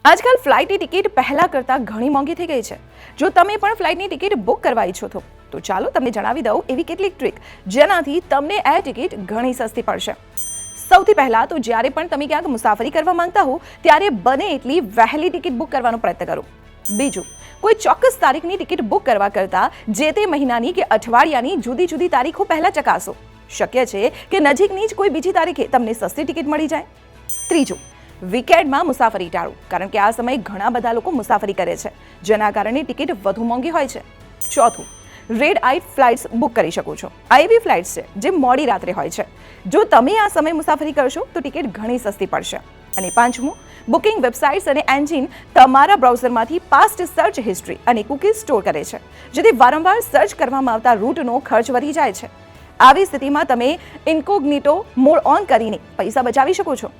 આજકાલ ફ્લાઇટની ટિકિટ પહેલાં કરતાં ઘણી મોંઘી થઈ ગઈ છે. જો તમે પણ ફ્લાઇટની ટિકિટ બુક કરવા ઈચ્છો છો તો ચાલો તમને જણાવી દઉં એવી કેટલીક ટ્રીક જેનાથી તમને એર ટિકિટ ઘણી સસ્તી પડશે. સૌથી પહેલાં તો જ્યારે પણ તમે ક્યાંક મુસાફરી કરવા માંગતા હો ત્યારે બને એટલી વહેલી ટિકિટ બુક કરવાનો પ્રયત્ન કરો. બીજું, કોઈ ચોક્કસ તારીખની ટિકિટ બુક કરવા કરતાં જે તે મહિનાની કે અઠવાડિયાની જુદી જુદી તારીખો પહેલાં ચકાસો. શક્ય છે કે નજીકની જ કોઈ બીજી તારીખે તમને સસ્તી ટિકિટ મળી જાય. ત્રીજું, વીકેન્ડમાં મુસાફરી ટાળો, કારણ કે આ સમયે ઘણા બધા લોકો મુસાફરી કરે છે જેના કારણે ટિકિટ વધુ મોંઘી હોય છે. ચોથું, રેડ આઈ ફ્લાઇટ્સ બુક કરી શકો છો. આ એવી ફ્લાઇટ્સ છે જે મોડી રાત્રે હોય છે. જો તમે આ સમયે મુસાફરી કરશો તો ટિકિટ ઘણી સસ્તી પડશે. અને પાંચમું, બુકિંગ વેબસાઇટ્સ અને એન્જિન તમારા બ્રાઉઝરમાંથી પાસ્ટ સર્ચ હિસ્ટ્રી અને કૂકીઝ સ્ટોર કરે છે, જેથી વારંવાર સર્ચ કરવામાં આવતા રૂટનો ખર્ચ વધી જાય છે. આવી સ્થિતિમાં તમે ઇન્કોગ્નિટો મોડ ઓન કરીને પૈસા બચાવી શકો છો.